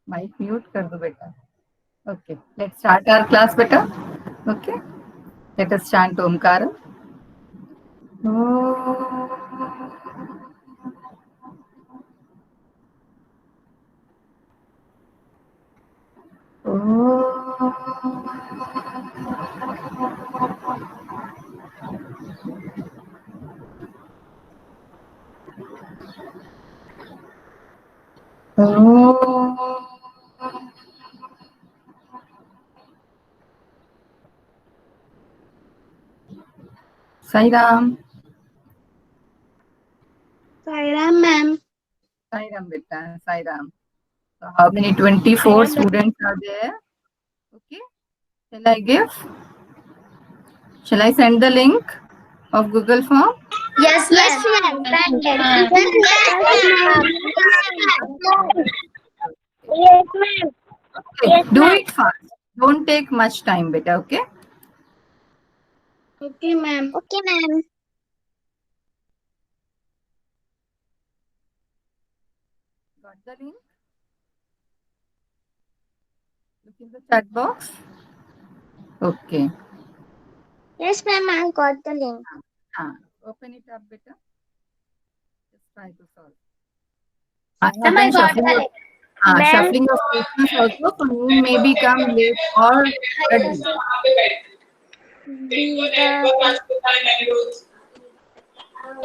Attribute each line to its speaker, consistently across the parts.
Speaker 1: Mic mute कर दो बेटा. Okay, let's start our class, beta. Okay, let us chant Omkara. Sai Ram.
Speaker 2: Sai Ram, ma'am.
Speaker 1: Sai Ram, beta. Sai Ram. So how many? 24 students are there. Okay. Shall I send the link of Google Form?
Speaker 2: Yes, ma'am. Yes, ma'am.
Speaker 1: Okay. Do it fast. Don't take much time, beta. Okay.
Speaker 2: Okay, ma'am. Okay, ma'am.
Speaker 1: Got the link? Look in the chat box. Okay.
Speaker 2: Yes, ma'am. I got the link.
Speaker 1: Open it up, beta. Just try to solve.
Speaker 2: Ma'am, I got the link. Ma'am.
Speaker 1: Shuffling of questions also for me may become late or ready.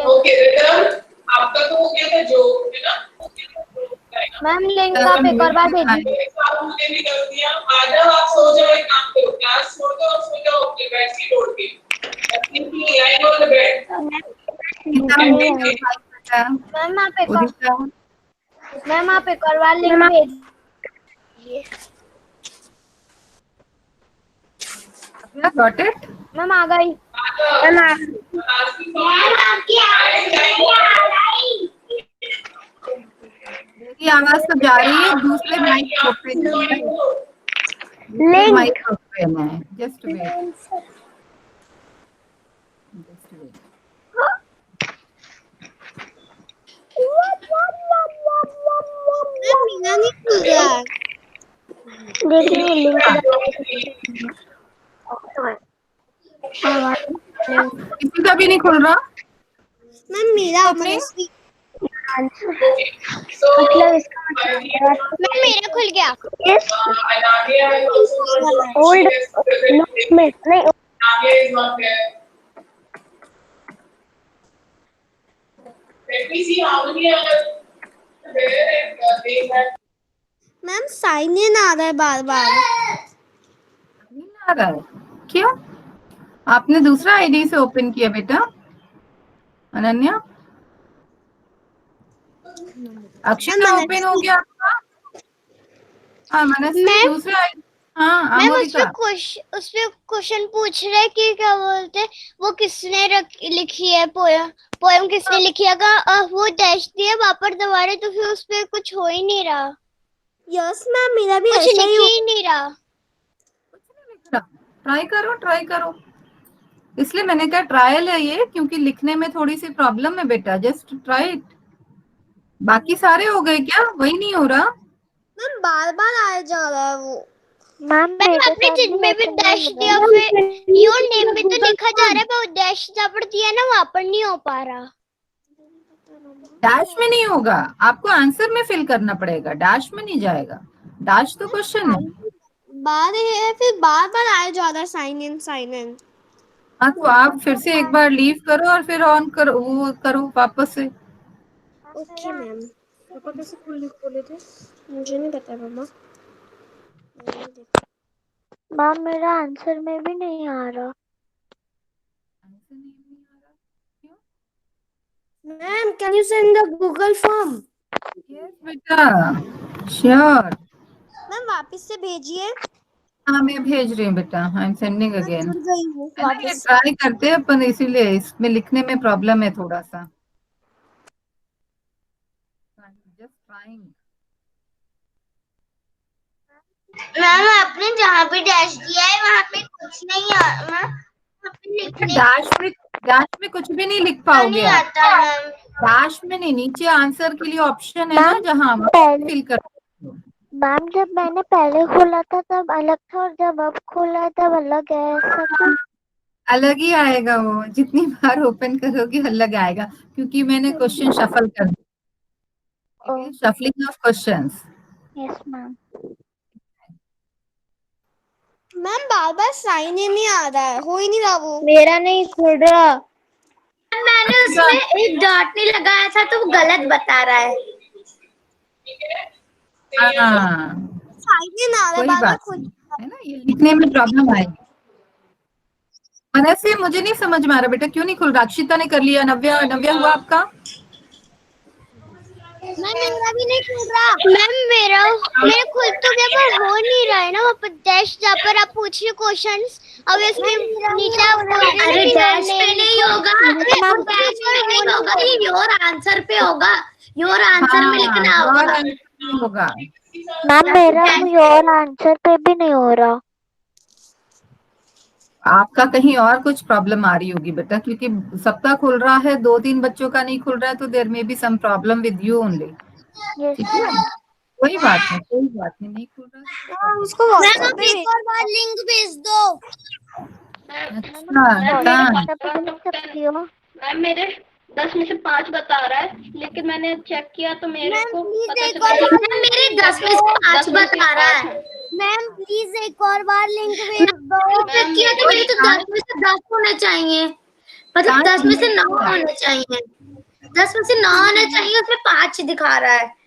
Speaker 3: Okay return आपका तो हो गया था जो है ना.
Speaker 2: Ma'am link आप एक और बार भेजिए.
Speaker 3: मुझे भी कर दिया. आ जाओ आप सो जाओ. एक काम करो क्लास छोड़ दो और सो जाओ अपने बेड की ओढ़ के. Line on the bed.
Speaker 2: Ma'am आप एक और बार लिंक भेजिए.
Speaker 1: Got it?
Speaker 2: मैम आ गई.
Speaker 1: मेरी आवाज तो जा रही है. दूसरे माइक ओपन है. माइक ओपन है. Just wait.
Speaker 2: मीना नहीं खुल रहा. देखिए लिंक
Speaker 1: किसी का भी नहीं खुल रहा.
Speaker 2: मैम मेरा मतलब इसका मैम मेरा खुल गया. ओल्ड नहीं मैम साइन इन आ रहा है बार बार.
Speaker 1: नहीं आ रहा है. क्यों? आपने दूसरा आईडी से ओपन किया बेटा अनन्या. अक्षर ओपन हो गया आपका. मनस्वी दूसरा आईडी.
Speaker 2: मैम उसपे क्वेश्चन पूछ रहे कि क्या बोलते वो किसने लिखी है पोएम किसने लिखी है का वो डैश दिया वापस दोबारा तो फिर उसपे कुछ हो ही नहीं रहा. यस मैम मेरा भी ऐसा ही नहीं रहा.
Speaker 1: ट्राई करो. इसलिए मैंने कहा ट्रायल है ये क्योंकि लिखने में थोड़ी सी प्रॉब्लम है बेटा. Just try it. बाकी सारे हो गए क्या? वही नहीं हो रहा.
Speaker 2: मैम बार बार आया जा रहा है वो. मैम आपने जिनमें भी डैश दिया फिर योर नेम भी तो लिखा जा रहा है पर डैश जहाँ पर दिया ना वहाँ पर नहीं हो पा रहा.
Speaker 1: डैश में नहीं होगा. आपको आंसर में फिल करना पड़ेगा. डैश में नहीं जाएगा. डैश तो क्वेश्चन है.
Speaker 2: बार है फिर बार बार आया जा रहा है साइन इन.
Speaker 1: हाँ तो आप फिर से एक बार लीव करो और फिर ऑन करो. वो करो वापस से.
Speaker 2: Okay ma'am. पापा कैसे खोले थे मुझे नहीं पता मम्मा. मैम मेरा आंसर में भी नहीं आ रहा. Ma'am can you send the Google form.
Speaker 1: Yes बेटा श्योर.
Speaker 2: मैम वापस से भेजिए.
Speaker 1: हाँ मैं भेज रही हूँ बेटा. I am sending again.
Speaker 2: जुड़ गई हूँ
Speaker 1: ये
Speaker 2: वापस.
Speaker 1: ट्राई करते हैं अपन. इसीलिए इसमें लिखने में प्रॉब्लम है थोड़ा सा. Just trying.
Speaker 2: मैम आपने जहाँ पे डैश दिया है वहाँ पे कुछ नहीं आ
Speaker 1: डैश में कुछ भी नहीं लिख पाओगे आप. डैश में नहीं. नीचे आंसर के लिए ऑप्शन है ना जहाँ फिल कर.
Speaker 2: मैम जब मैंने पहले खोला था तब अलग था और जब अब खोला है तब अलग है, ऐसा क्यों?
Speaker 1: अलग ही आएगा वो, जितनी बार ओपन करोगे अलग आएगा, क्योंकि मैंने क्वेश्चन शफल कर दिया, shuffling of questions.
Speaker 2: Yes ma'am.
Speaker 4: Ma'am बार बार साइन ही नहीं आ रहा है, हो ही नहीं रहा वो।
Speaker 2: मेरा नहीं खुल रहा।
Speaker 4: मैंने उसमें एक डॉट नहीं लगाया था तो वो गलत बता रहा है।
Speaker 3: ठीक है
Speaker 1: हाँ,
Speaker 4: साइन ही ना आ रहा है,
Speaker 1: कोई
Speaker 4: बार बार
Speaker 1: बात नहीं है ना, ये लिखने में प्रॉब्लम आएगी। मनस्य मुझे नहीं समझ में आ रहा बेटा, क्यों नहीं खुल रहा? अक्षिता ने कर लिया, नव्या, नव्या हुआ आपका?
Speaker 4: मैम मेरा भी नहीं खुल रहा।
Speaker 2: मैम मेरा खुद तो क्या पर हो नहीं रहा है ना, वहाँ पर डैश जहाँ पर आप पूछ रहे क्वेश्चंस, अब इसमें नीचे आप बोल रहे
Speaker 4: अरे
Speaker 2: हैं
Speaker 4: डैश पे नहीं होगा, डैश पे नहीं होगा, ये योर आंसर पे होगा। योर आंसर में लिखना
Speaker 1: हाँ,
Speaker 4: होगा।
Speaker 1: और आंसर होगा।
Speaker 2: मैम मेरा योर आंसर पे भी नहीं हो रहा।
Speaker 1: आपका कहीं और कुछ प्रॉब्लम आ रही होगी बेटा, क्योंकि सबका खुल रहा है, 2-3 बच्चों का नहीं खुल रहा है, तो there may be some problem with you only. ठीक है, कोई बात नहीं, कोई बात नहीं, नहीं खुल रहा है।
Speaker 4: उसको व्हाट्सएप पे
Speaker 2: एक और बार लिंक भेज दो।
Speaker 1: अच्छा,
Speaker 5: मैम मेरे 10 में से 5 बता रहा है, लेकिन मैंने चेक किया तो मेरे को पता
Speaker 2: एक
Speaker 5: चला
Speaker 2: और
Speaker 5: कि
Speaker 2: बार
Speaker 4: मेरे 10 में से 5 बता रहा है।
Speaker 2: मैम प्लीज एक और बार लिंक भेज दो।
Speaker 4: चेक किया तो मेरे तो 10 में से 10 होने चाहिए, मतलब 10 में से 9 होने चाहिए। 10 में से 9 होने चाहिए, उसमें 5 दिखा रहा है।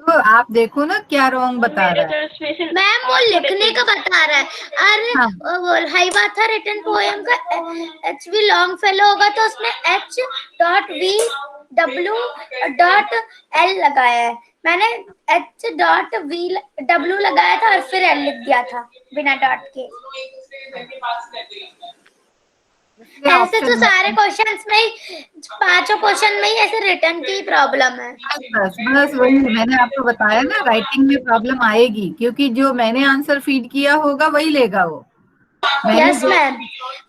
Speaker 1: तो आप देखो ना क्या रॉन्ग बता रहा है।
Speaker 4: मैम वो लिखने का बता रहा है। अरे
Speaker 1: हाँ।
Speaker 4: वो हाई बात था रिटन पोएम का, एच वी लॉन्ग फेलो होगा तो उसने H dot V W dot L लगाया है। मैंने एच डॉट वी डब्ल्यू लगाया था और फिर एल लिख दिया था बिना डॉट के। ऐसे तो सारे क्वेश्चंस में ही, 5 क्वेश्चन में ही ऐसे रिटर्न की प्रॉब्लम है।
Speaker 1: बस बस वही मैंने आपको बताया ना, राइटिंग में प्रॉब्लम आएगी, क्योंकि जो मैंने आंसर फीड किया होगा वही लेगा वो।
Speaker 4: Yes ma'am.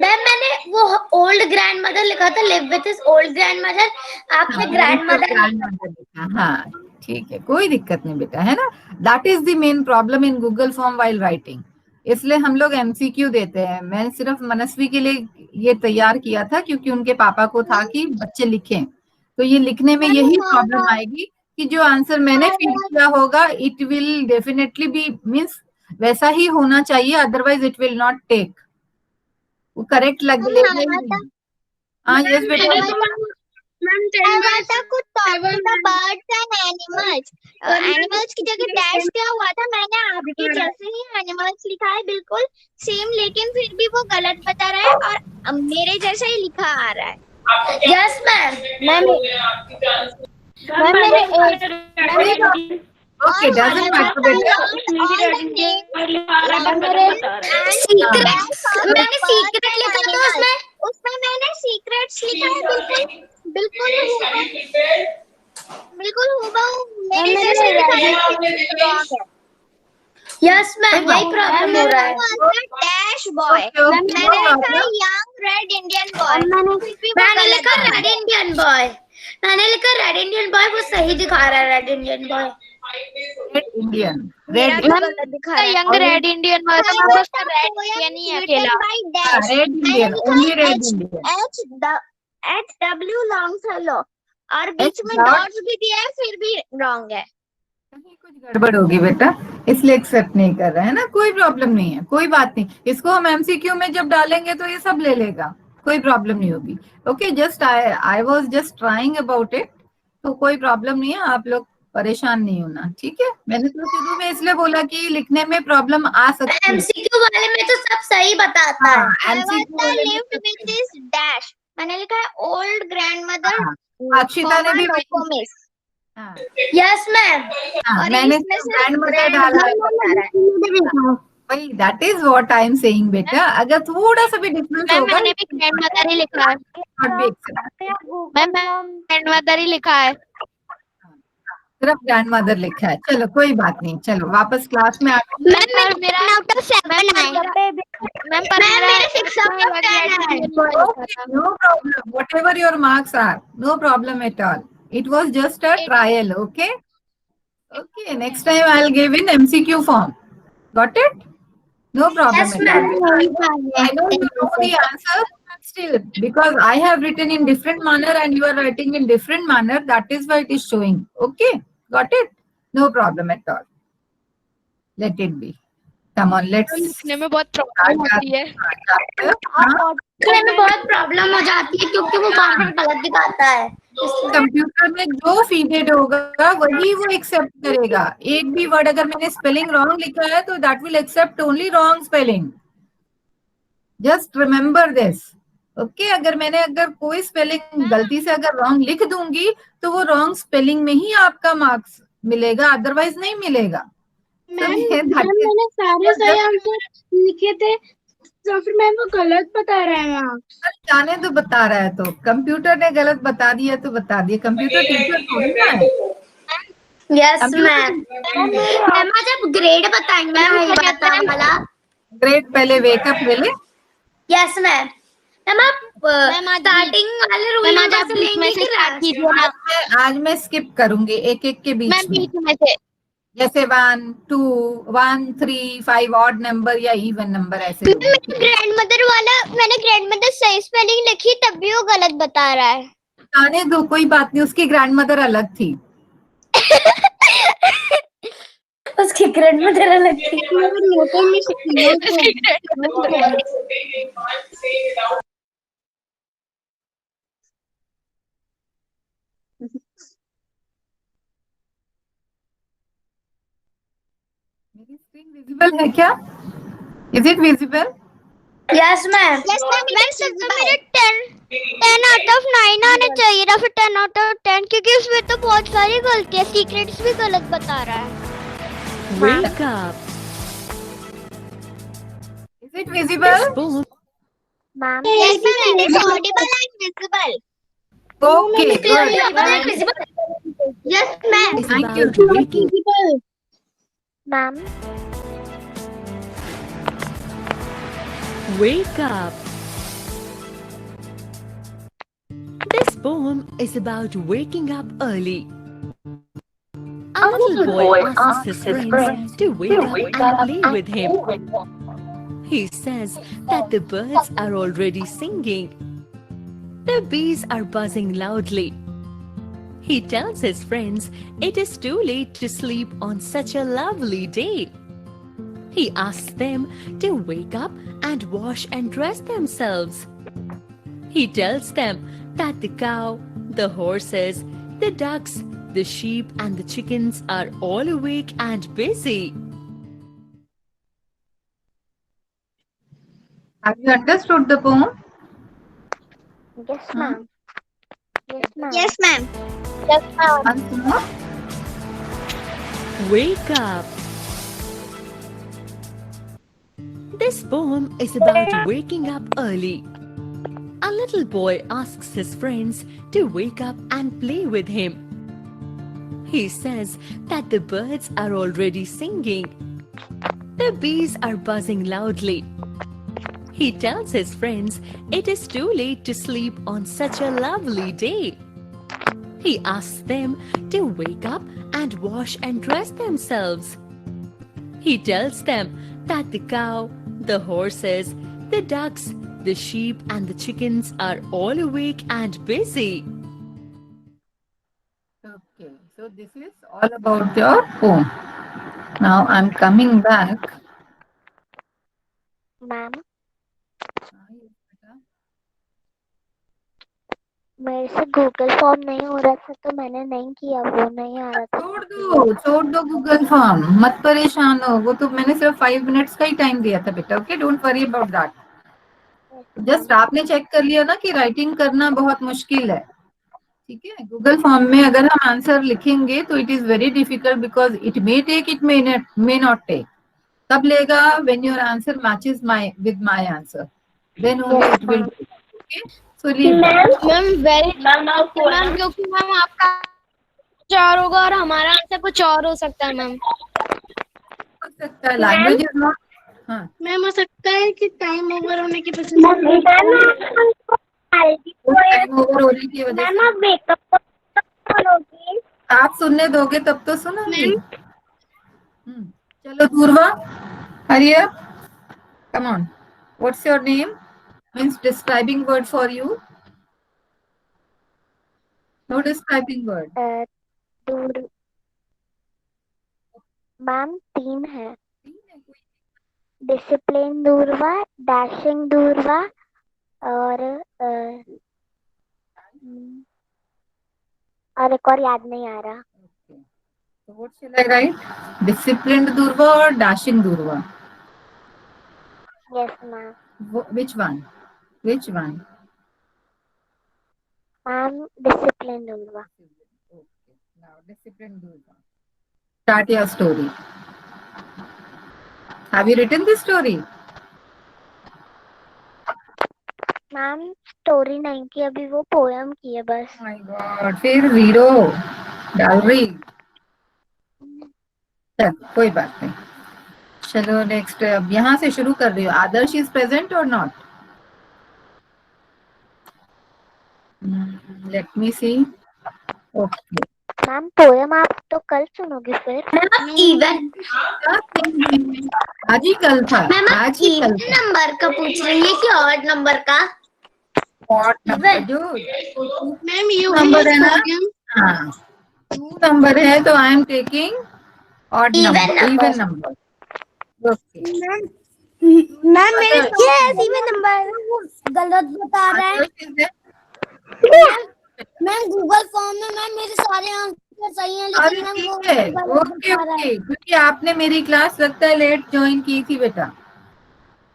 Speaker 4: मैंने वो ओल्ड ग्रैंड मदर लिखा था, live with his old grand mother, आपने ग्रैंड मदर
Speaker 1: लिखा। हाँ ठीक है, कोई दिक्कत नहीं बेटा, है ना। That is the main problem in Google form while writing, इसलिए हम लोग एमसीक्यू देते हैं। मैंने सिर्फ मनस्वी के लिए ये तैयार किया था, क्योंकि उनके पापा को था कि बच्चे लिखें, तो ये लिखने में यही प्रॉब्लम आएगी कि जो आंसर मैंने फीड किया होगा it will definitely be means वैसा ही होना चाहिए, otherwise it will not take, वो करेक्ट लगेगा। हाँ यस बेटा।
Speaker 2: कुछ बर्ड्स एंड एनिमल्स, एनिमल्स की जगह डैश क्या हुआ था, मैंने आपके जैसे ही एनिमल्स लिखा है बिल्कुल सेम, लेकिन फिर भी वो गलत बता रहा है और मेरे जैसा ही लिखा आ रहा है।
Speaker 4: Yes ma'am.
Speaker 1: Okay, doesn't matter बेटा।
Speaker 4: मैंने सीक्रेट लिखा था
Speaker 2: उसमें मैंने सीक्रेट्स लिखा है, बिल्कुल हूबहू मेरे जैसे लिखा है।
Speaker 4: यस मैम, वही प्रॉब्लम हो रहा है।
Speaker 2: डैश बॉय, मैंने लिखा यंग रेड इंडियन बॉय,
Speaker 4: मैंने लिखा रेड इंडियन बॉय, मैंने लिखा रेड इंडियन बॉय, वो सही दिखा रहा है red Indian boy.
Speaker 1: Red Indian,
Speaker 2: red young red Indian boy, यानी अकेला
Speaker 1: red Indian, only red Indian.
Speaker 2: H W long fellow और बीच में डॉट्स भी दिया है, फिर भी रॉन्ग है।
Speaker 1: कहीं कुछ गड़बड़ होगी बेटा, इसलिए एक्सेप्ट नहीं कर रहा है ना, कोई प्रॉब्लम नहीं है, कोई बात नहीं। इसको हम एमसीक्यू में जब डालेंगे तो ये सब ले लेगा, कोई प्रॉब्लम नहीं होगी। Okay, just I was just trying about it, तो कोई प्रॉब्लम नहीं है, आप लोग परेशान नहीं होना, ठीक है। मैंने तो शुरू में इसलिए बोला कि लिखने में प्रॉब्लम आ सकती है।
Speaker 4: एमसीक्यू वाले में तो सब सही बताता है।
Speaker 2: डैश मैंने लिखा है ओल्ड ग्रैंड मदर,
Speaker 1: अक्षिता ने भी
Speaker 4: यस मैम,
Speaker 1: मैंने ग्रैंड मदर डाला है, वही that is what I am saying बेटा। अगर थोड़ा सा भी डिफरेंस होगा,
Speaker 2: मैंने भी ग्रैंड मदर ही लिखा है, मैम ग्रैंड मदर ही लिखा है,
Speaker 1: सिर्फ ग्रैंड मदर लिखा है। चलो कोई बात नहीं, चलो वापस क्लास में आ गए।
Speaker 2: मैम मेरा आउट ऑफ 7 है, मैम पर मेरा 6 आउट ऑफ 10 है।
Speaker 1: No problem, whatever your marks are, no problem at all. It was just a trial, okay? Okay, next time I'll give in MCQ form. Got it? No problem
Speaker 4: Yes,
Speaker 1: at
Speaker 4: ma'am.
Speaker 1: all. I know you know the answer, but still, because I have written in different manner and you are writing in different manner, that is why it is showing. Okay, got it? No problem at all. Let it be. Come on, let's
Speaker 5: लिखने में बहुत
Speaker 1: start
Speaker 5: problem होती है
Speaker 1: our हाँ,
Speaker 4: लिखने में बहुत problem हो जाती है क्योंकि वो बार बार गलत दिखाता है, इसलिए
Speaker 1: कंप्यूटर में जो फीडेड होगा वही वो एक्सेप्ट करेगा. एक भी वर्ड अगर मैंने स्पेलिंग रॉन्ग लिखा है तो that will accept only wrong spelling. Just remember this. Okay, अगर कोई स्पेलिंग गलती से अगर रॉन्ग लिख दूंगी तो वो रॉन्ग स्पेलिंग में ही आपका मार्क्स मिलेगा, अदरवाइज नहीं मिलेगा.
Speaker 6: मैम मैंने सारे सही आंसर लिखे थे तो फिर मैम वो गलत बता रहा है मैम.
Speaker 1: जाने तो बता रहा है, तो कंप्यूटर ने गलत बता दिया तो बता दिया. कंप्यूटर टीचर थोड़ी ना है.
Speaker 4: Yes ma'am. मैम आज आप ग्रेड बताएंगे ना ये बताने वाला.
Speaker 1: ग्रेड पहले वेकअप ले ले.
Speaker 4: Yes ma'am. मैम आप स्टार्टिंग वाले रूल नंबर से लेंगे कि लास्ट?
Speaker 1: आज मैं स्किप करूंगी एक एक के बीच में. जैसे 1, 2, 1, 3, 5 ऑड नंबर या इवन नंबर ऐसे.
Speaker 2: ग्रैंडमदर वाला मैंने ग्रैंडमदर सही स्पेलिंग लिखी तब भी वो गलत बता रहा है.
Speaker 1: आने दो, कोई बात नहीं. उसकी ग्रैंडमदर अलग थी.
Speaker 4: उसकी ग्रैंडमदर अलग थी.
Speaker 1: मेरी स्क्रीन विजिबल है क्या? Is it visible?
Speaker 4: Yes ma'am.
Speaker 2: Ma'am सब तो मेरे 10 आउट ऑफ 9 आने चाहिए ना, फिर 10 आउट ऑफ 10 क्योंकि उसमें तो बहुत सारी गलतियां, सीक्रेट्स भी गलत बता रहा है.
Speaker 7: Wake up.
Speaker 1: Is it visible?
Speaker 2: Ma'am yes ma'am it's Audible and visible.
Speaker 1: Okay,
Speaker 2: yes ma'am.
Speaker 7: Is
Speaker 1: Thank you.
Speaker 7: about waking.
Speaker 2: Ma'am
Speaker 7: Wake up. This poem is about waking up early. A little boy asks his friends to wake up and play with him. He says that the birds are already singing. The bees are buzzing loudly. He tells his friends it is too late to sleep on such a lovely day. He asks them to wake up and wash and dress themselves. He tells them that the cow, the horses, the ducks, the sheep and the chickens are all awake and busy.
Speaker 1: Have you understood the poem?
Speaker 2: Yes ma'am. Yes ma'am.
Speaker 1: Once more.
Speaker 7: Wake up. This poem is about waking up early. A little boy asks his friends to wake up and play with him. He says that the birds are already singing. The bees are buzzing loudly. He tells his friends it is too late to sleep on such a lovely day. He asks them to wake up and wash and dress themselves. He tells them that the cow, the horses, the ducks, the sheep and the chickens are all awake and busy.
Speaker 1: Okay, so this is all about your poem. Now I'm coming back.
Speaker 8: Ma'am मेरे से Google form नहीं हो रहा था तो मैंने नहीं किया, वो नहीं आ रहा था.
Speaker 1: छोड़ दो गूगल फॉर्म, मत परेशान हो. वो तो मैंने सिर्फ 5 मिनट्स का ही टाइम दिया था बेटा. Okay, don't worry about that. Just आपने चेक कर लिया ना कि राइटिंग करना बहुत मुश्किल है. ठीक है, गूगल फॉर्म में अगर हम आंसर लिखेंगे तो it is very difficult because it may take, it may not take. तब लेगा when your answer matches with my answer, then only it will. Okay, so
Speaker 6: ma'am क्योंकि मैम आपका 4 होगा और हमारा आंसर कुछ और हो सकता है मैम.
Speaker 1: हो सकता है, लैंग्वेज इज नॉट. हाँ
Speaker 6: मैम हो सकता है कि टाइम ओवर होने की वजह
Speaker 1: टाइम ओवर होने की वजह से.
Speaker 8: मेकअप करोगी
Speaker 1: आप सुनने दोगे तब तो सुनूंगी। चलो Durva, hurry up, come on, what's your name, means describing word for you, no describing word.
Speaker 8: दूर मैम 3 है। डिसिप्लिन दूरवा, डैशिंग दूरवा और एक और याद नहीं आ रहा।
Speaker 1: So what shall I write? Disciplined Durva or dashing Durva?
Speaker 8: Yes ma'am.
Speaker 1: Which one? Which one?
Speaker 8: Ma'am discipline Durva.
Speaker 1: Okay. Now disciplined Durva. Start your story. Have you written this story?
Speaker 8: Ma'am story नहीं की, अभी वो poem की है बस।
Speaker 1: Oh my God. फिर zero डाल रही। चल कोई बात नहीं। चलो नेक्स्ट, अब यहाँ से शुरू कर रही हो। आदर्श इज प्रेजेंट और not? Let me see. Okay
Speaker 8: ma'am poem आप तो कल सुनोगे फिर?
Speaker 4: इवन
Speaker 1: आज ही कल था,
Speaker 4: मैम
Speaker 1: आज ही कल था।
Speaker 4: नंबर का पूछ रही है कि ऑड नंबर का?
Speaker 1: और नंबर जो
Speaker 6: मैम यू
Speaker 1: नंबर है ना, हाँ 2 नंबर है तो I am taking odd number, even number. Okay
Speaker 6: ma'am मेरे
Speaker 4: यस इवन नंबर। गलत बता रहा है मैम। गूगल फॉर्म में मैम मेरे सारे आंसर सही हैं,
Speaker 1: अरे
Speaker 4: लेकिन मैम वो
Speaker 1: ठीक है,
Speaker 4: गलत
Speaker 1: ओके
Speaker 4: बता रहा है।
Speaker 1: ओके, क्योंकि आपने मेरी क्लास लगता है लेट ज्वाइन की थी बेटा।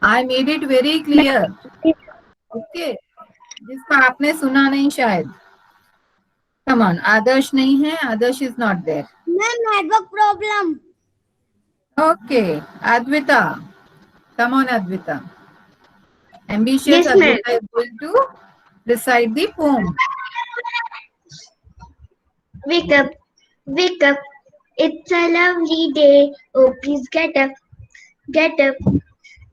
Speaker 1: I made it very clear. Okay, जिसको आपने सुना नहीं शायद। कम ऑन, आदर्श नहीं है, Adarsh is not there.
Speaker 4: Ma'am network problem.
Speaker 1: Okay Advita, come on Advita. Ambitious
Speaker 6: Yes, ma'am.
Speaker 1: Advita is going to recite the poem.
Speaker 5: Wake up, wake up. It's a lovely day. Oh, please get up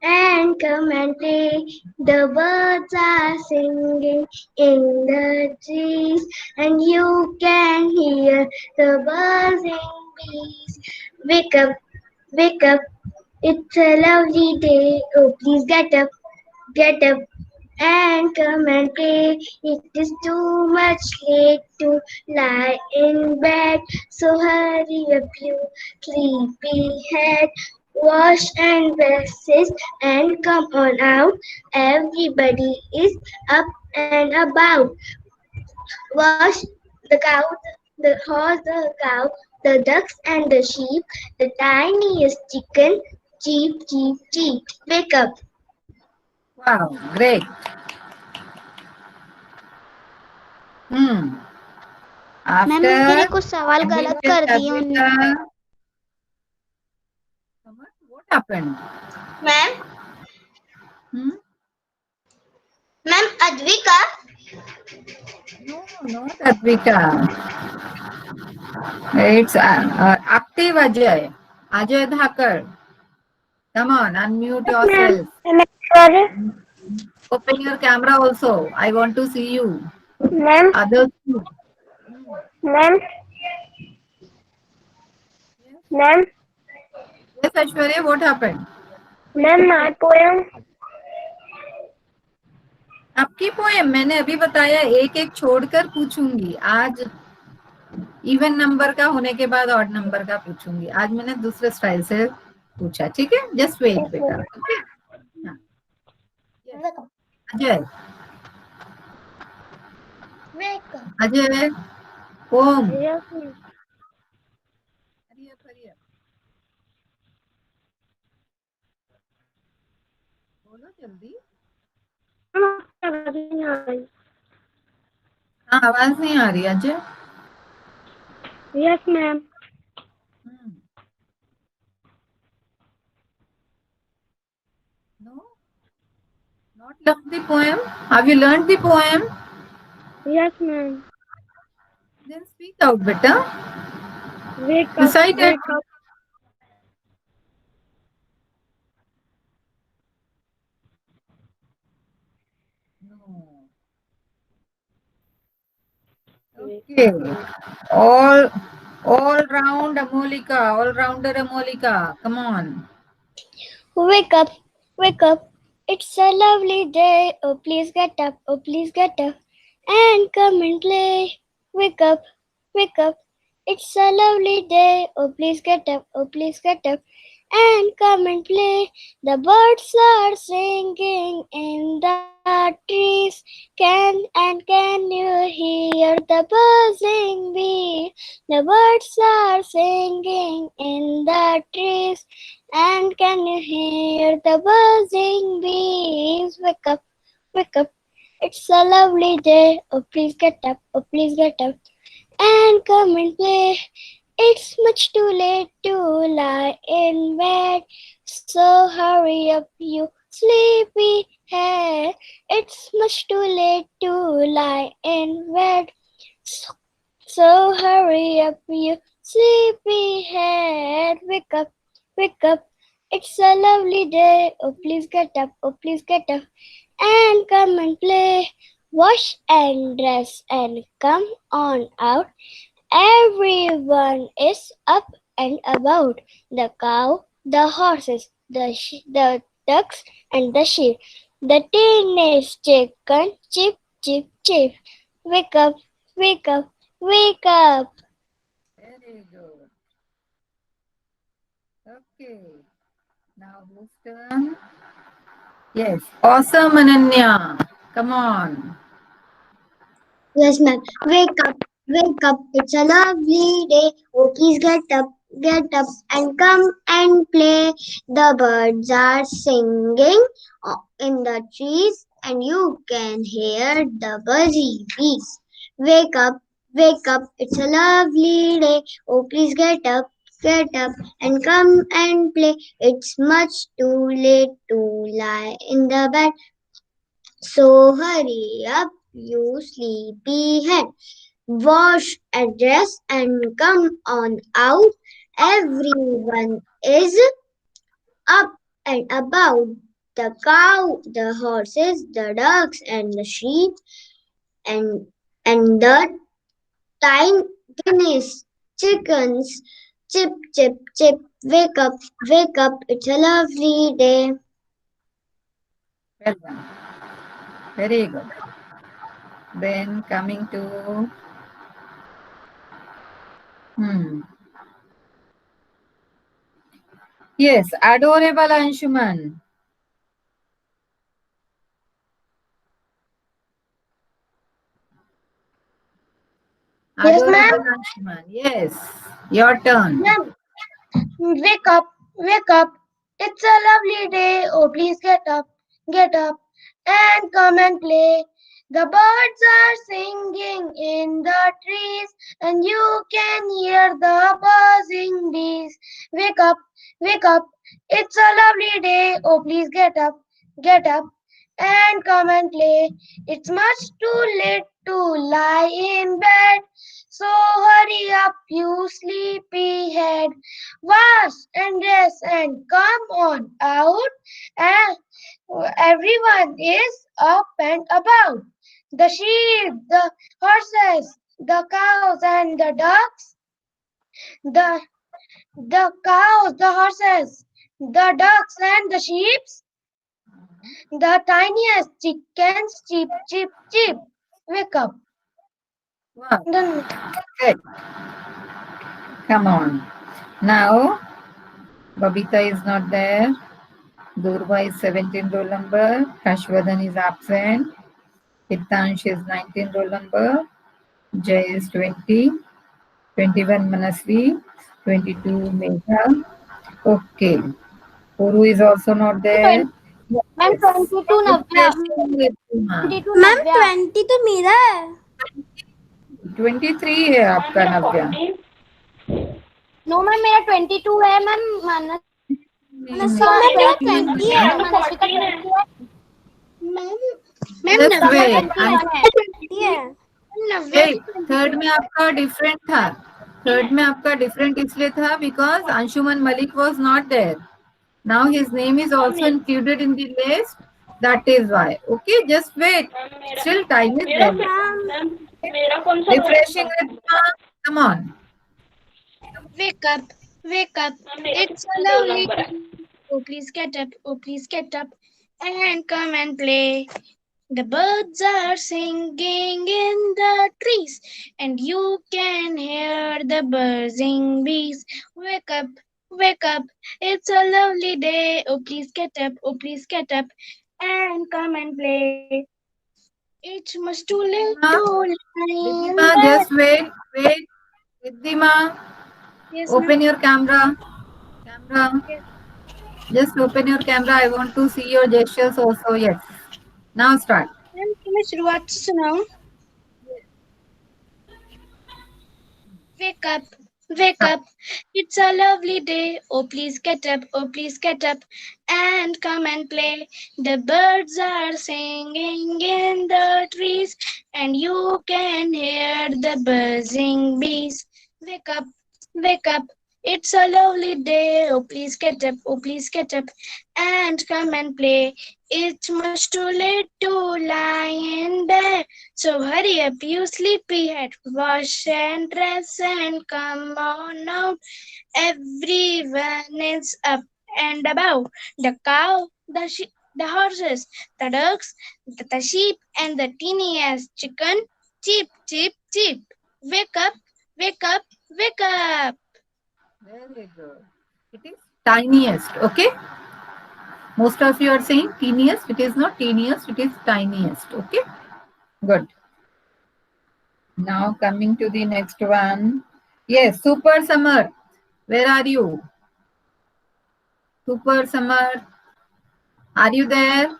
Speaker 5: and come and play. The birds are singing in the trees, and you can hear the buzzing bees. Wake up, wake up. It's a lovely day. Oh, please get up and come and play. It is too much late to lie in bed, so hurry up, you sleepyhead. Wash and dresses and come on out. Everybody is up and about. Wash the cow, the horse, the cow, the ducks and the sheep, the tiniest chicken. Cheep, cheep, cheep. Wake up.
Speaker 1: Wow, great.
Speaker 2: Ma'am मेरे
Speaker 1: After
Speaker 2: कुछ सवाल गलत कर दिए उन्होंने।
Speaker 1: Advita, what happened?
Speaker 5: Ma'am
Speaker 1: Hmm?
Speaker 5: Ma'am Advika
Speaker 1: No, not Advita. It's active Ajay. Ajay Dhakar. Come on, unmute yourself. Open your camera also. I want to see you.
Speaker 8: Ma'am
Speaker 1: Others too.
Speaker 8: Ma'am ma'am
Speaker 1: Yes, Aishwarya, what happened?
Speaker 8: Ma'am my poem.
Speaker 1: आपकी poem मैंने अभी बताया, एक एक छोड़कर पूछूंगी। आज even number का होने के बाद ऑड नंबर का पूछूंगी। आज मैंने दूसरे स्टाइल से पूछा, ठीक है? जस्ट वेट बेटा। Okay Ajay, Ajay poem, hurry up, बोलो जल्दी। हाँ आवाज नहीं आ रही Ajay.
Speaker 6: Yes ma'am.
Speaker 1: No, not learned the poem. Have you learned the poem?
Speaker 6: Yes ma'am.
Speaker 1: Then speak out, beta.
Speaker 6: Wake up,
Speaker 1: Recite it.
Speaker 6: Wake up.
Speaker 1: No. Okay. All round Amolika, all rounder Amolika. Come on.
Speaker 2: Wake up, wake up. It's a lovely day. Oh, please get up. Oh, please get up and come and play. Wake up, wake up. It's a lovely day. Oh, please get up. Oh, please get up and come and play. The birds are singing in the trees. Can you hear the buzzing bee? The birds are singing in the trees. And can you hear the buzzing bees? Wake up, wake up. It's a lovely day. Oh, please get up. Oh, please get up and come and play. It's much too late to lie in bed. So hurry up, you sleepy head. It's much too late to lie in bed. So hurry up, you sleepy head. Wake up, wake up. It's a lovely day. Oh, please get up. Oh, please get up and come and play. Wash and dress and come on out. Everyone is up and about. The cow, the horses, the ducks, and the sheep. The teenage chicken, chip, chip, chip. Wake up, wake up, wake up.
Speaker 1: Very good. Okay. Now whose turn? Yes. Awesome, Ananya. Come on.
Speaker 5: Yes, ma'am. Wake up, wake up. It's a lovely day. Oh, please get up and come and play. The birds are singing in the trees, and you can hear the buzzy bees. Wake up, wake up. It's a lovely day. Oh, please get up and come and play. It's much too late to lie in the bed. So hurry up, you sleepy head. Wash, dress, and come on out. Everyone is up and about. The cow, the horses, the ducks, and the sheep, and the tiny chickens. Chip, chip, chip. Wake up, wake up. It's a lovely day.
Speaker 1: Well done. Very good. Then coming to yes, adorable Anshuman.
Speaker 5: Yes,
Speaker 1: Adorable
Speaker 5: ma'am.
Speaker 1: Anshuman. Yes, your turn.
Speaker 5: Ma'am, wake up, wake up. It's a lovely day. Oh, please get up and come and play. The birds are singing in the trees, and you can hear the buzzing bees. Wake up, wake up. It's a lovely day. Oh, please get up and come and play. It's much too late to lie in bed. So hurry up, you sleepy head. Wash and dress and come on out. And everyone is up and about. The sheep, the horses, the cows, and the ducks. The cows, the horses, the ducks, and the sheep. The tiniest chickens, chip, chip, chip. Wake up.
Speaker 1: Wow.
Speaker 5: Then
Speaker 1: Good. Come on. Now, Babita is not there. Durva is 17 roll number. Hashwadan is absent. Hitansh is 19 roll number. Jay is 20. 21 Manasvi. 22 Megha. Okay. Puru is also not there.
Speaker 6: Ma'am 22 Navya ma'am 20 तो मेरा है
Speaker 1: 23 है आपका नव्या
Speaker 6: no ma'am मेरा 22 है ma'am मनस्वी मेरा 20 है मनस्वी का 20 है मैम
Speaker 1: थर्ड में आपका डिफरेंट था थर्ड में आपका डिफरेंट इसलिए था because Anshuman Malik was not there now his name is also included in the list That is why. Okay, just wait. Still time is there.
Speaker 3: मेरा कौन सा
Speaker 1: Refreshing Riddhima. Come on.
Speaker 6: Wake up, wake up. It's a lovely day. Oh, please get up. Oh, please get up and come and play. The birds are singing in the trees, and you can hear the buzzing bees. Wake up, wake up. It's a lovely day. Oh, please get up. Oh, please get up and come and play. It's much too late to lie in
Speaker 1: Riddhima,
Speaker 6: bed.
Speaker 1: just wait. Wait. Riddhima,
Speaker 6: Yes, ma'am.
Speaker 1: open your camera. Just open your camera. I want to see your gestures also. Yes. Now start.
Speaker 6: Ma'am तुम्हें शुरुआत से सुनाऊं? Wake up, wake up. It's a lovely day. Oh, please get up. Oh, please get up and come and play. The birds are singing in the trees, and you can hear the buzzing bees. Wake up, wake up. It's a lovely day. Oh, please get up. Oh, please get up and come and play. It's much too late to lie in bed. So hurry up, you sleepyhead. Wash and dress and come on out. Everyone is up and about. The cow, the horses, the ducks, the sheep, and the teeniest chicken. Cheep, cheep, cheep. Wake up, wake up, wake up.
Speaker 1: Very good. It is tiniest. Okay. Most of you are saying teeniest. It is not teeniest. It is tiniest. Okay. Good. Now coming to the next one. Yes, Super Summer. Where are you? Super Summer. Are you there?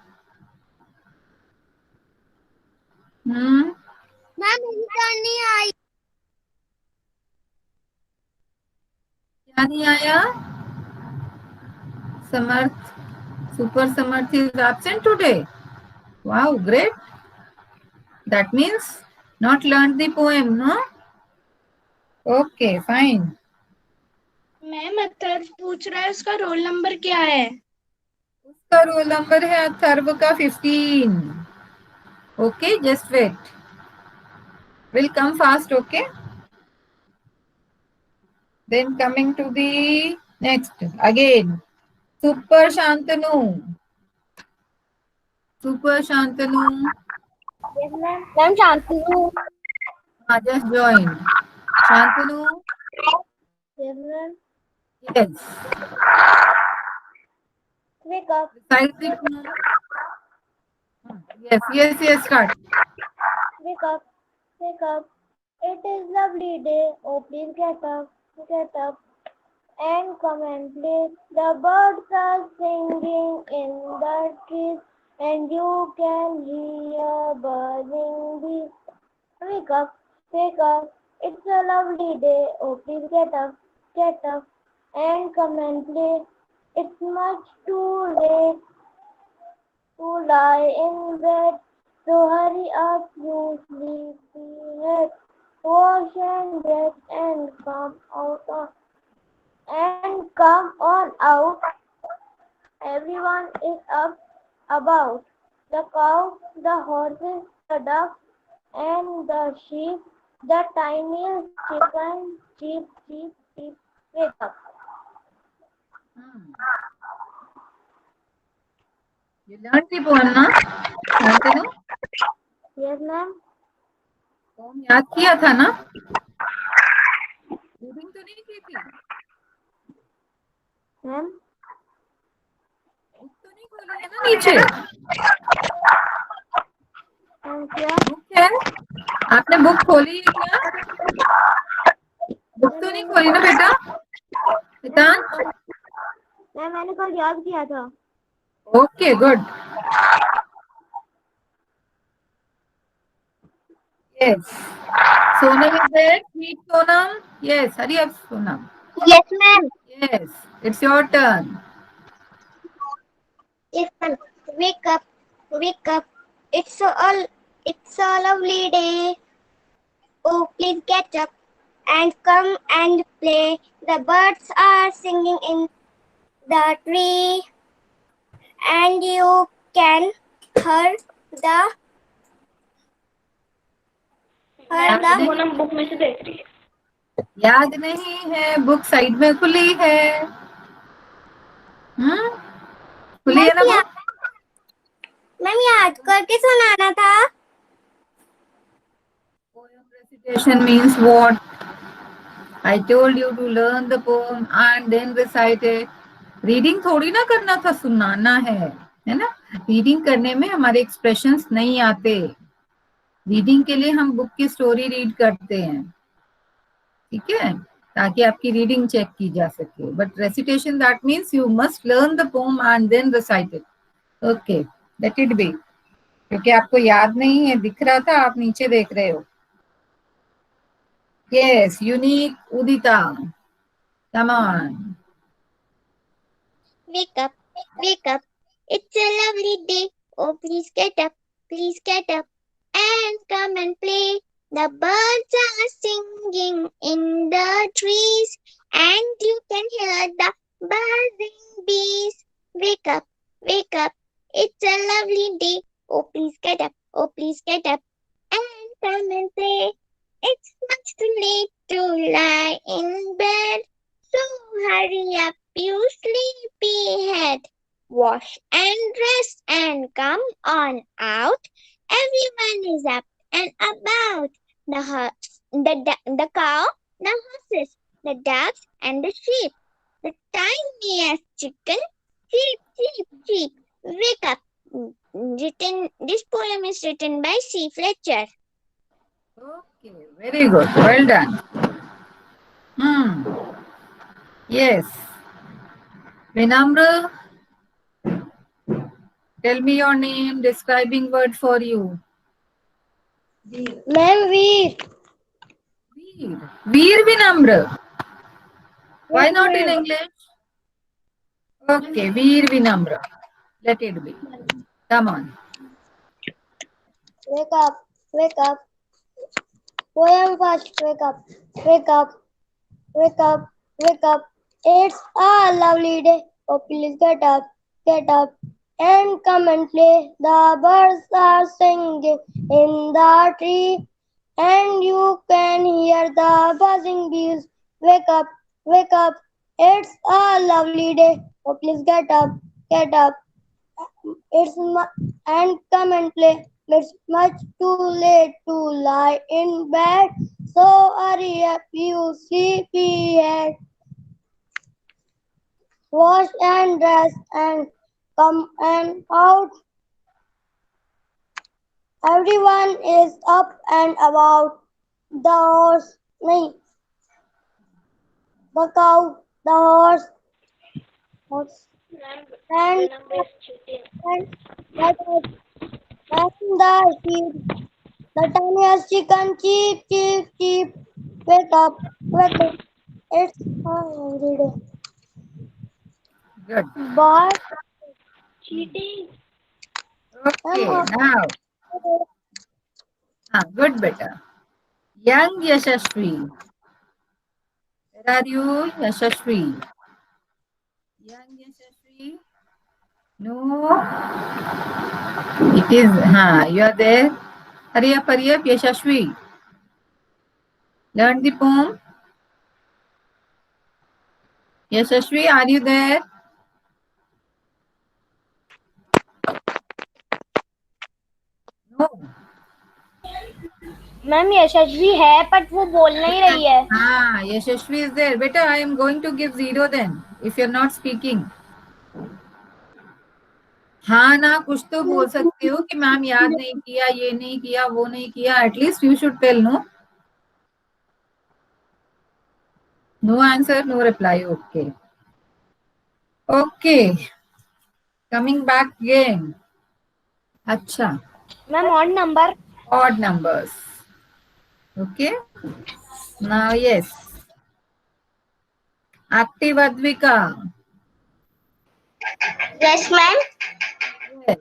Speaker 1: Hmm?
Speaker 2: Ma'am मेरी turn नहीं आई.
Speaker 1: क्या नहीं आया? Samarth. Super Samarth is absent today. Wow, great. That means not learned the poem, no? Okay, fine.
Speaker 6: Ma'am Atharva पूछ रहा है उसका roll number क्या है?
Speaker 1: उसका रोल नंबर है अथर्व का 15. Okay, just wait. Will come fast, okay? Then coming to the next again. Super Shantanu. Super Shantanu.
Speaker 6: Yes, ma'am.
Speaker 2: Ma'am Shantanu.
Speaker 1: Just join. Shantanu.
Speaker 6: Yes, ma'am.
Speaker 1: Yes.
Speaker 6: Wake up.
Speaker 1: Recite the poem. Yes, start.
Speaker 6: Wake up, wake up. It is lovely day. Oh, please get up and come and play. The birds are singing in the trees, and you can hear buzzing bees. Wake up, wake up. It's a lovely day. Oh, please get up and come and play. It's much too late to lie in bed. So hurry up, you sleepyhead. Wash and dress and come on out. Everyone is up about. The cow, the horses, the ducks, and the sheep, the tiniest chicken. Cheep, cheep, cheep. Wake up.
Speaker 1: You learned the poem, na? Shantanu?
Speaker 6: Yes, ma'am.
Speaker 1: Poem याद किया था ना? Reading तो नहीं की थी?
Speaker 6: Ma'am
Speaker 1: book तो नहीं खोली है ना नीचे?
Speaker 6: क्या?
Speaker 1: बुक है? आपने बुक खोली है क्या? बुक तो नहीं खोली ना बेटा? वेदांत?
Speaker 6: मैम मैंने कल याद किया था.
Speaker 1: Okay, good. Yes. Sonam is there? Meet Sonam. Yes, hurry up, Sonam.
Speaker 2: Yes, ma'am.
Speaker 1: Yes, it's your turn.
Speaker 2: Yes, ma'am. Wake up, wake up. It's a lovely day. Oh, please get up and come and play. The birds are singing in the tree, and you can her the
Speaker 5: Poonam book में से देख रही है।
Speaker 1: याद नहीं है, book side में खुली है। खुली है ना बुक?
Speaker 2: मैम याद करके सुनाना था।
Speaker 1: Poem recitation means what? I told you to learn the poem and then recite it. Reading थोड़ी ना करना था, सुनाना है ना। रीडिंग करने में हमारे एक्सप्रेशंस नहीं आते। रीडिंग के लिए हम बुक की स्टोरी रीड करते हैं, ठीक है, ताकि आपकी रीडिंग चेक की जा सके। But recitation that means you must learn the poem and then recite it. Okay, let it be. क्योंकि आपको याद नहीं है, दिख रहा था, आप नीचे देख रहे हो। Yes, unique Udita. Come on.
Speaker 2: Wake up, wake up. It's a lovely day. Oh, please get up, and come and play. The birds are singing in the trees, and you can hear the buzzing bees. Wake up, wake up. It's a lovely day. Oh, please get up, and come and play. It's much too late to lie in bed, so hurry up, you sleepyhead. Wash and dress and come on out. Everyone is up and about. The cow, the horses, the ducks, and the sheep. The tiniest chicken, cheep, cheep, cheep. Wake up. This poem is written by C. Fletcher.
Speaker 1: Okay, very good. Well done. Yes. Vinamra, tell me your name, describing word for you.
Speaker 6: Ma'am Veer.
Speaker 1: Veer. Veer Vinamra. Why not in English? Okay, Veer Vinamra. Let it be. Come on.
Speaker 6: Wake up, wake up. Poem first. Wake up, wake up, wake up, wake up. It's a lovely day. Oh, please get up, and come and play. The birds are singing in the tree, and you can hear the buzzing bees. Wake up, wake up. It's a lovely day. Oh, please get up, and come and play. It's much too late to lie in bed, so hurry up, you sleepyhead. Wash and dress and come and out. Everyone is up and about. The horse, nahi, the cow, the horse, and the sheep. The tiniest chicken, cheep, cheep, cheep. Wake up, wake up. It's every day.
Speaker 1: Good.
Speaker 6: But
Speaker 5: cheating.
Speaker 1: Okay, now. Good, beta. Young Yashashvi. Where are you, Yashashvi? Young Yashashvi? No. It is, you are there. Hurry up, Yashashvi. Learn the poem. Yashashvi, are you there? No.
Speaker 6: Ma'am Yashasvi है पर वो बोल नहीं रही है।
Speaker 1: Yashashvi is there. Beta, I am going to give 0 then, if you are not speaking. हाँ ना, कुछ तो बोल सकते हो कि मैम याद नहीं किया, ये नहीं किया, वो नहीं किया. At least you should tell, no? No answer, no reply. Okay. Okay. Coming back again. अच्छा.
Speaker 6: Ma'am odd number.
Speaker 1: Odd numbers. Okay. Now, yes. Active Advika.
Speaker 2: Yes, ma'am.
Speaker 1: Yes.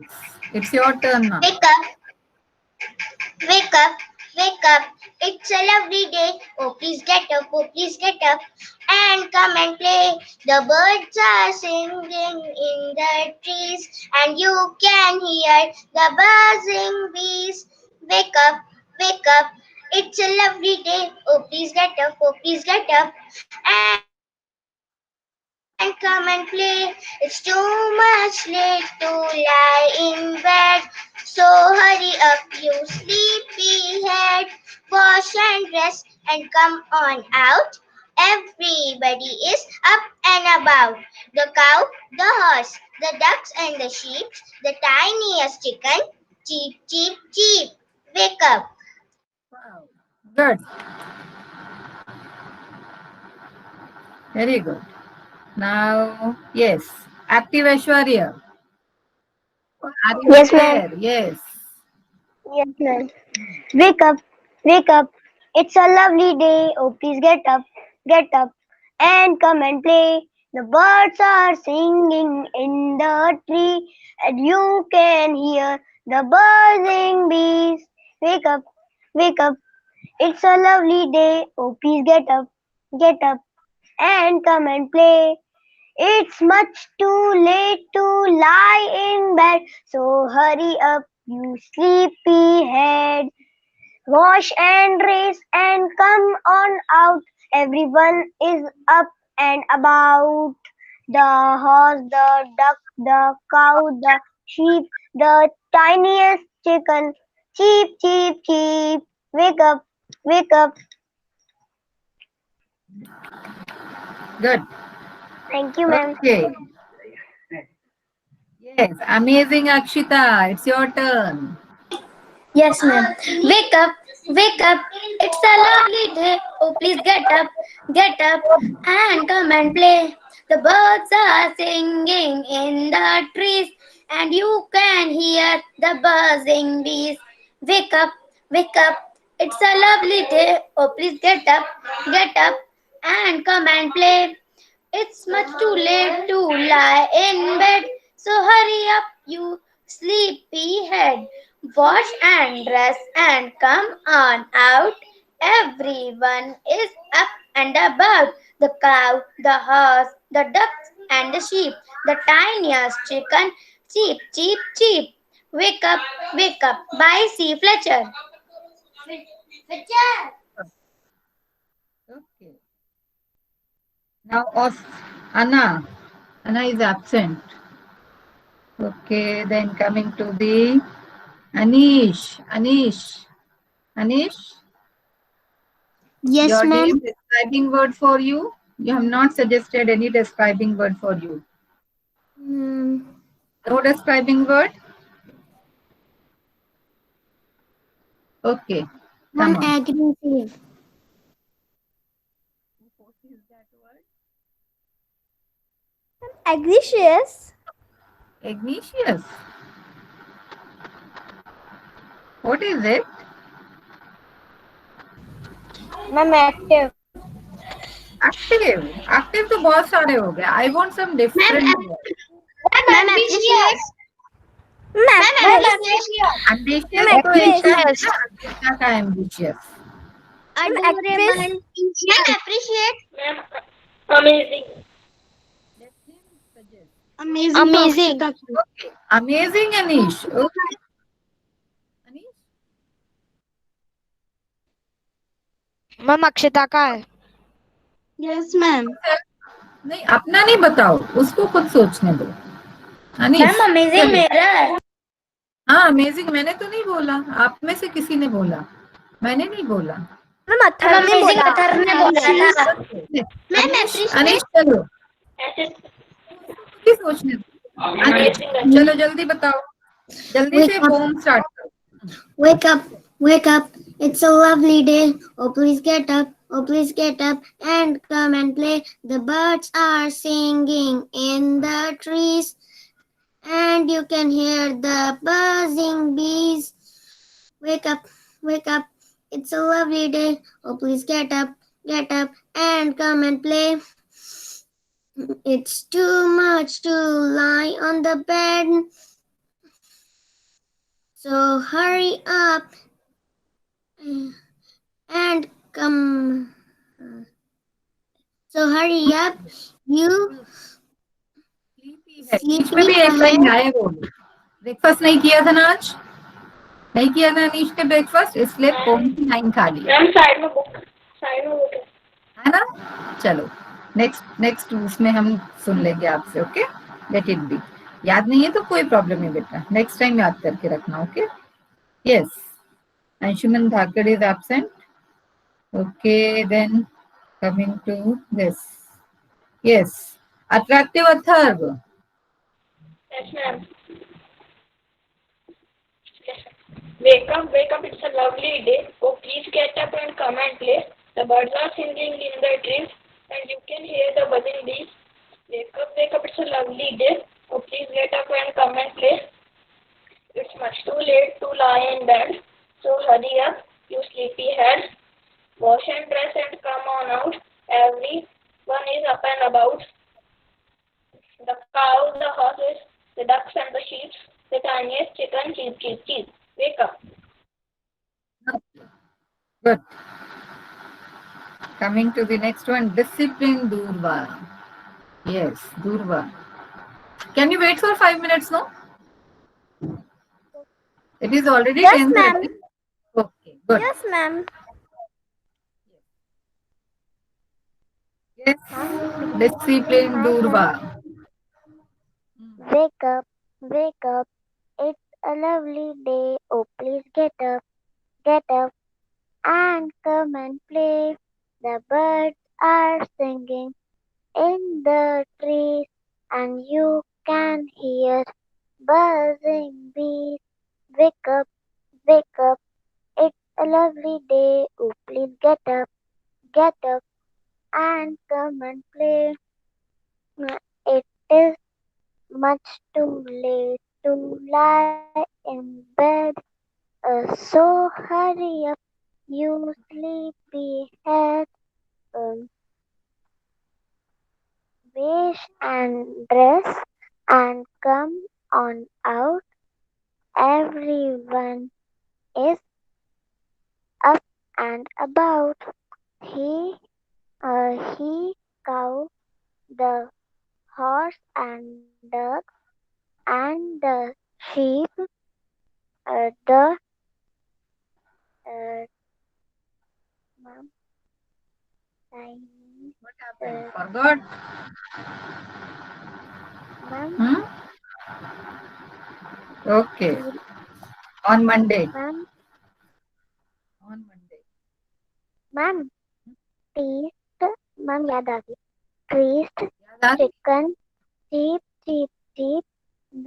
Speaker 1: It's your turn now.
Speaker 2: Wake up, wake up, wake up. It's a lovely day. Oh, please get up. Oh, please get up and come and play. The birds are singing in the trees, and you can hear the buzzing bees. Wake up, wake up. It's a lovely day. Oh, please get up. Oh, please get up and come and play. It's too much late to lie in bed. So hurry up, you sleepy head. Wash and dress and come on out. Everybody is up and about. The cow, the horse, the ducks and the sheep, the tiniest chicken. Cheep, cheep, cheep. Wake up.
Speaker 1: Wow. Good. Very good. Now, yes. Active Aishwarya. Are you
Speaker 5: Yes,
Speaker 1: there? Yes.
Speaker 5: Yes, ma'am. Wake up, wake up. It's a lovely day. Oh, please get up, and come and play. The birds are singing in the tree, and you can hear the buzzing bees. Wake up, wake up. It's a lovely day. Oh, please get up, and come and play. It's much too late to lie in bed, so hurry up, you sleepy head. Wash and race and come on out. Everyone is up and about. The horse, the duck, the cow, the sheep, the tiniest chicken. Cheep, cheep, cheep. Wake up, wake up.
Speaker 1: Good.
Speaker 5: Thank you, ma'am.
Speaker 1: Okay. Yes. Amazing, Akshita. It's your turn.
Speaker 4: Yes, ma'am. Wake up, wake up. It's a lovely day. Oh, please get up and come and play. The birds are singing in the trees, and you can hear the buzzing bees. Wake up, wake up. It's a lovely day. Oh, please get up and come and play. It's much too late to lie in bed, so hurry up, you sleepy head. Wash and dress and come on out. Everyone is up and about. The cow, the horse, the ducks, and the sheep, the tiniest chicken. Cheep, cheep, cheep. Wake up, wake up. By C. Fletcher.
Speaker 1: Okay. Now, Anna. Anna is absent. Okay. Then coming to the Anish. Anish.
Speaker 5: Yes,
Speaker 1: Your
Speaker 5: ma'am.
Speaker 1: name describing word for you. You have not suggested any describing word for you. No describing word? Okay. Come on.
Speaker 5: Aggressive. Aggressive.
Speaker 1: Ignatius. What is it?
Speaker 6: Ma'am, active.
Speaker 1: Active. Active तो बहुत सारे हो गए. I want some different.
Speaker 2: Ma'am, appreciate.
Speaker 1: Ambitious तो एक है ना. Ambitious का ambitious.
Speaker 2: Ma'am, appreciate.
Speaker 3: Amazing.
Speaker 5: Amazing.
Speaker 1: Okay. Amazing, Anish. Okay. Anish?
Speaker 6: Ma'am Akshata का है. Yes, ma'am.
Speaker 1: नहीं अपना नहीं बताओ उसको खुद सोचने दो. अनीश
Speaker 4: मैम अमेजिंग मेरा है.
Speaker 1: हाँ अमेजिंग मैंने तो नहीं बोला. आप में से किसी ने बोला. मैंने नहीं बोला.
Speaker 4: अमेजिंग अथर ने बोला था.
Speaker 1: अनीश चलो खुद ही सोचने दो. अनीश चलो जल्दी बताओ. जल्दी से पोम स्टार्ट करो.
Speaker 5: Wake up. It's a lovely day. Oh, please get up. Oh, please get up and come and play. The birds are singing in the trees, and you can hear the buzzing bees. Wake up. It's a lovely day. Oh, please get up and come and play. It's too much to lie on the bed, so hurry up.
Speaker 2: and come. So hurry up, you
Speaker 1: Sleepy है, बीच में भी एक line गायब हो गई। Breakfast नहीं किया था ना आज, नहीं किया था अनीश ने ब्रेकफास्ट, इसलिए पोम की लाइन खा लिया
Speaker 6: मैम साइड में बुक
Speaker 1: है ना। चलो नेक्स्ट उसमें हम सुन लेंगे आपसे। Okay, let it B. याद नहीं है तो कोई प्रॉब्लम नहीं बेटा, नेक्स्ट टाइम याद करके रखना। Okay, yes, Anshuman Dhakad is absent. Okay, then coming to this, yes, attractive Atharva.
Speaker 6: Yes, ma'am. Wake up, wake up, it's a lovely day. Oh, please get up and come and play. The birds are singing in the trees, and you can hear the buzzing bees. Wake up, it's a lovely day. Oh, please get up and come and play. It's much too late to lie in bed, so hurry up, you sleepy head. Wash and dress and come on out. Everyone is up and about. The cows, the horses, the ducks and the sheep, the tiniest chicken, cheep, cheep, cheep. Wake up.
Speaker 1: Good. Coming to the next one, discipline Durva. Yes, Durva. Can you wait for 5 minutes, no? It is already
Speaker 2: Yes,
Speaker 1: 10:30. Okay, good.
Speaker 2: Yes, ma'am.
Speaker 1: Yes, discipline Durva.
Speaker 8: Wake up, wake up. It's a lovely day. Oh, please get up and come and play. The birds are singing in the trees, and you can hear buzzing bees. Wake up, wake up. It's a lovely day. Oh, please get up and come and play. It is much too late to lie in bed. So hurry up, you sleepy head. Wash and dress and come on out. Everyone is up and about. He, cow, the horse and duck and the sheep, the ma'am, tiny,
Speaker 1: What happened? Forgot?
Speaker 8: ma'am,
Speaker 1: Okay. On Monday.
Speaker 8: ma'am,
Speaker 1: On Monday.
Speaker 8: ma'am, teased, ma'am याद आ गई. Teased,
Speaker 1: याद आ गई?
Speaker 8: chicken, cheep, cheep, cheep,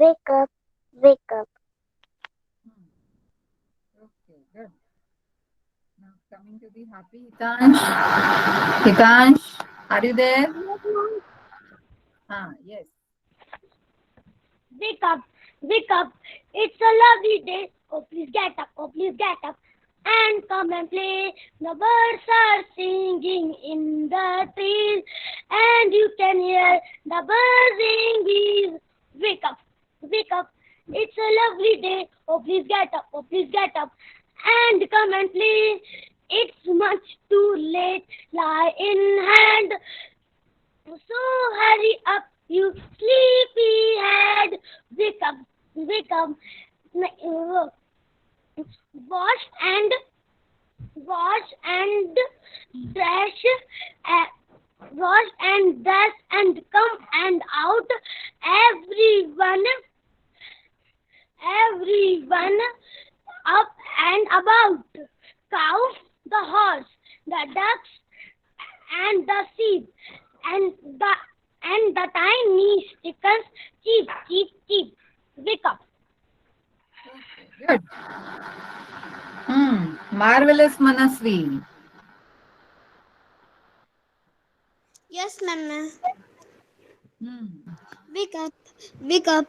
Speaker 8: wake up, wake up.
Speaker 1: Okay, good. Now coming to the happy Hitansh. Hitansh, are you there? Yes.
Speaker 4: Wake up, wake up. It's a lovely day. Oh, please get up, and come and play. The birds are singing in the trees, and you can hear the buzzing bees. Wake up, wake up. It's a lovely day. Oh, please get up, and come and play. It's much too late. Lie in hand. So hurry up, you sleepy head. Wake up, wake up. Wash and dash, wash and dash and come and out. Everyone up and about. Cow, the horse, the ducks and the sheep, and the tiny chickens, cheep, cheep, cheep. Wake up.
Speaker 1: Good. Marvelous, Manasvi.
Speaker 2: Yes, ma'am.
Speaker 1: Wake
Speaker 2: up, wake up.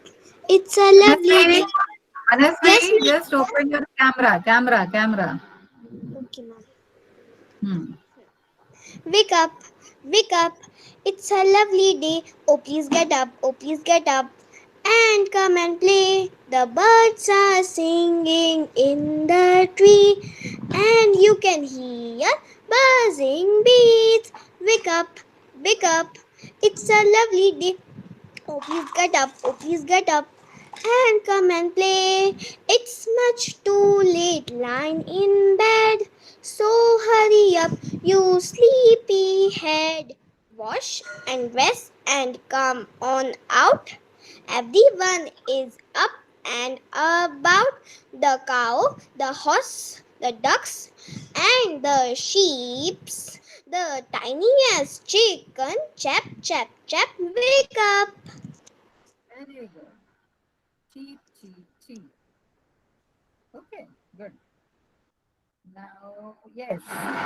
Speaker 2: It's a lovely day.
Speaker 1: Manasvi,
Speaker 2: Yes, ma'am.
Speaker 1: just open your camera.
Speaker 2: Okay, ma'am. Wake up. It's a lovely day. Oh, please get up. and come and play. The birds are singing in the tree, and you can hear buzzing bees. Wake up, it's a lovely day. Oh, please get up, oh, please get up and come and play. It's much too late lying in bed, so hurry up, you sleepy head. Wash and dress and come on out. Everyone is up and about. The cow, the horse, the ducks, and the sheeps. The tiniest chicken, chap, chap, chap, wake up.
Speaker 1: Very good. Cheep, cheep, cheep. Okay, good. Now, yes.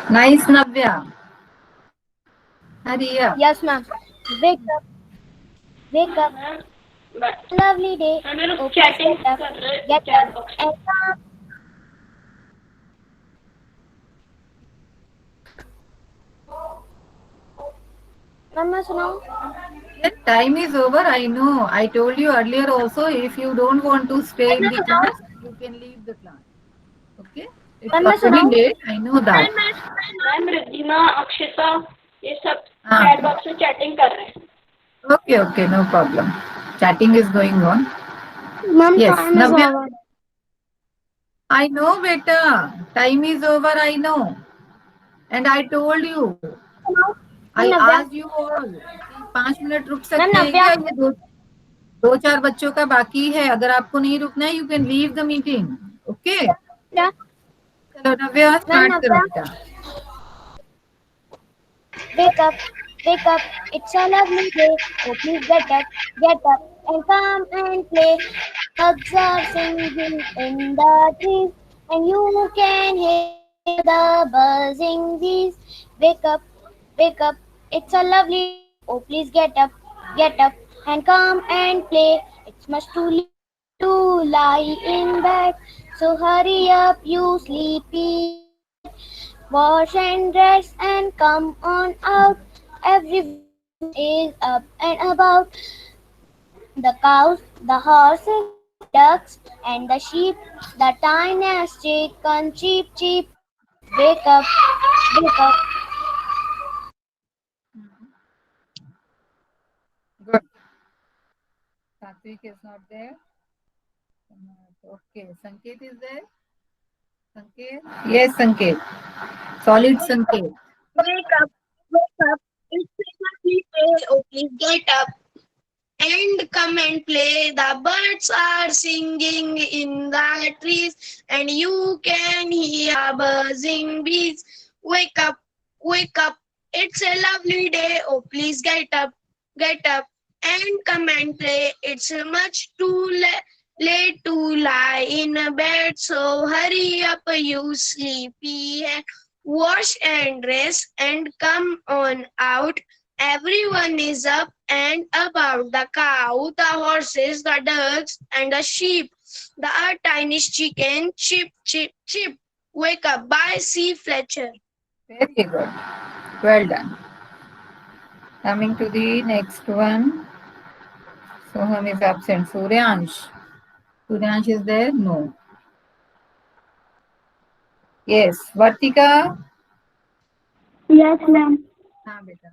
Speaker 1: Nice, Navya. Hurry up.
Speaker 6: Yes, ma'am. Wake up, wake up. Lovely day.
Speaker 3: हमें लोग
Speaker 6: Oh, please
Speaker 3: chatting
Speaker 6: get up,
Speaker 3: कर रहे हैं
Speaker 6: get
Speaker 3: chat
Speaker 6: up
Speaker 3: box
Speaker 6: and come. Ma'am मैं सुनाऊं?
Speaker 1: Yes, time is over. I know. I told you earlier also, if you don't want to stay in the class, you can leave the class. Okay? It's
Speaker 6: ma'am मैं
Speaker 1: already
Speaker 6: सुनाऊं?
Speaker 1: late. I know that.
Speaker 3: Ma'am Riddhima Akshita ये सब
Speaker 1: हाँ.
Speaker 3: Chat box में chatting कर रहे हैं
Speaker 1: Okay, okay, no problem. Chatting is going on.
Speaker 6: Ma'am
Speaker 1: Yes,
Speaker 6: time is
Speaker 1: Navya.
Speaker 6: over.
Speaker 1: I know, beta. Time is over. I know. And I told you. I
Speaker 6: ma'am Navya,
Speaker 1: asked you all. कि 5 minute रुक
Speaker 6: ma'am
Speaker 1: सकते हैं
Speaker 6: नव्या,
Speaker 1: क्या? ये दो चार बच्चों का बाकी है. अगर आपको नहीं रुकना है, you can leave the meeting. Okay?
Speaker 6: क्या?
Speaker 1: चलो नव्या
Speaker 6: मैम
Speaker 1: स्टार्ट करो
Speaker 6: नव्या,
Speaker 1: बेटा.
Speaker 6: wake up, wake up. It's a lovely day. Oh, please get up and come and play. Birds are singing in the trees, and you can hear the buzzing bees. Wake up. It's a lovely day. Oh, please get up and come and play. It's much too late to lie in bed, so hurry up, you sleepy head. Wash and dress and come on out. Everyone is up and about. The cows, the horses, the ducks, and the sheep, the tiniest chicken, cheep, cheep. Wake up, wake up.
Speaker 1: Good. Satvik is not there. Okay. Sanket is there. Sanket. Yes, Sanket. Solid Sanket.
Speaker 5: Wake up, wake up. It's a lovely day. Oh, please get up and come and play. The birds are singing in the trees, and you can hear buzzing bees. Wake up, wake up. It's a lovely day. Oh, please get up and come and play. It's much too late to lie in bed, so hurry up, you sleepy head. Wash and dress and come on out. Everyone is up and about. The cow, the horses, the ducks, and the sheep. The tiny chicken, chip, chip, chip. Wake up by C. Fletcher.
Speaker 1: Very good. Well done. Coming to the next one. Soham is absent. Suryansh. Suryansh is there? No. Yes. Vartika.
Speaker 6: Yes, ma'am.
Speaker 1: हाँ बेटा.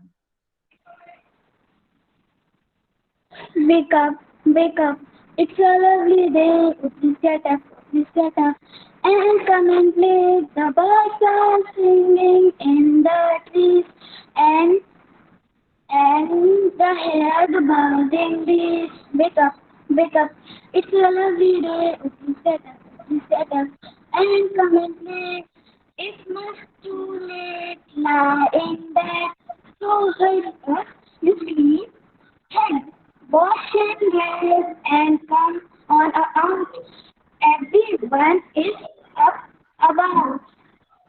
Speaker 6: Wake up, wake up. It's a lovely day. Please get up, and come and play. The birds are singing in the trees, and the hair, the buzzing bees. Wake up, wake up. It's a lovely day. Please get up, and come and play. It's much too late. Lie in bed, so hurry up, you sleep head. Wash and dress and come on out. Everyone is up about.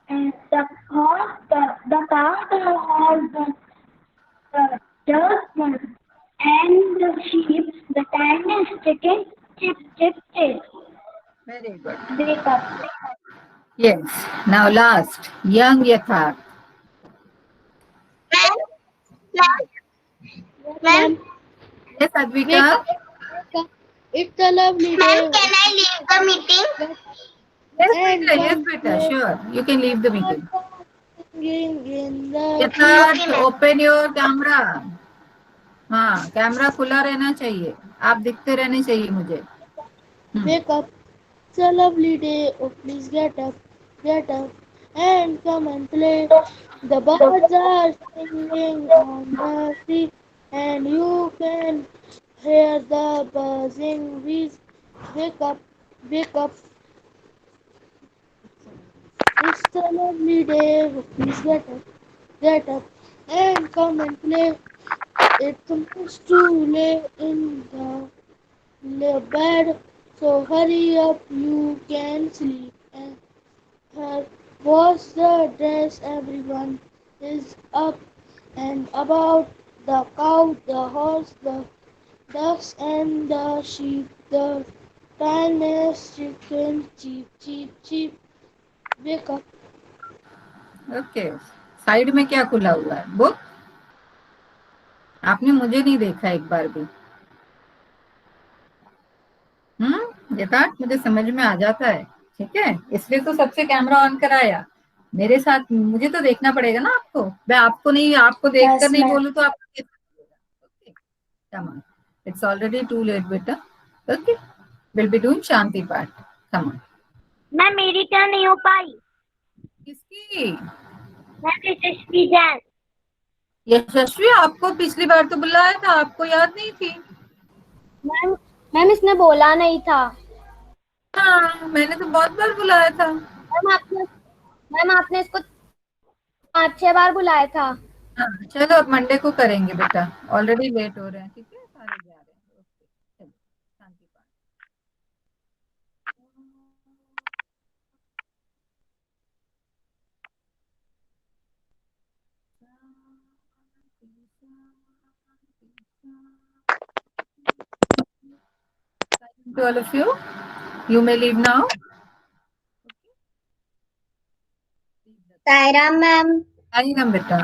Speaker 6: And the horse, the cow, the horse, the duck, and the sheep, the tiniest chicken, chip, chip, chip.
Speaker 1: Very good.
Speaker 6: Wake up.
Speaker 1: Yes. Now last. Young Yatharth.
Speaker 5: Ma'am,
Speaker 1: Yes, Advika.
Speaker 6: It's a lovely
Speaker 5: Ma'am,
Speaker 6: day.
Speaker 5: can I leave the meeting?
Speaker 1: Yes, beta, sure. You can leave the meeting.
Speaker 6: Singing in the
Speaker 1: Get open your camera. हाँ, camera खुला रहना चाहिए. आप दिखते रहने चाहिए मुझे.
Speaker 6: wake up. It's a lovely day. Oh, please get up, and come and play. The birds are singing on the tree, and you can hear the buzzing bees. Wake up. It's a lovely day. Oh, please get up, and come and play. It's almost too late in the bed, so hurry up, you can sleep. And her wash the dress, everyone is up and about. The cow, the horse, the ducks, and the sheep, the tiniest chicken, cheep, cheep, cheep. Wake up.
Speaker 1: Okay. Side में क्या खुला हुआ है? Book. आपने मुझे नहीं देखा एक बार भी. यथार्थ मुझे समझ में आ जाता है. ठीक है, इसलिए तो सबसे कैमरा ऑन कराया. मेरे साथ मुझे तो देखना पड़ेगा ना आपको. मैं आपको नहीं, आपको देखकर नहीं बोलूं तो आपको कैसे बोलेगा? Okay, come on. It's already too late बेटा. Okay, will be doing shanti path. Come on.
Speaker 8: मैं मेरी टर्न नहीं हो पाई.
Speaker 1: किसकी?
Speaker 8: मैं यशस्वी जैन.
Speaker 1: यशस्वी, आपको पिछली बार तो बुलाया था, आपको याद नहीं थी?
Speaker 6: मैम इसने बोला नहीं था.
Speaker 1: हाँ, मैंने तो बहुत बार बुलाया था.
Speaker 6: मैम आपने इसको 5-6 बार बुलाया था.
Speaker 1: हाँ, चलो अब मंडे को करेंगे बेटा. ऑलरेडी लेट हो रहे हैं. ठीक है, सारे जा रहे हैं. ओके, चलो शांति पाठ. To all of you, you may leave now.
Speaker 5: Saira ma'am.
Speaker 1: Sainam beta.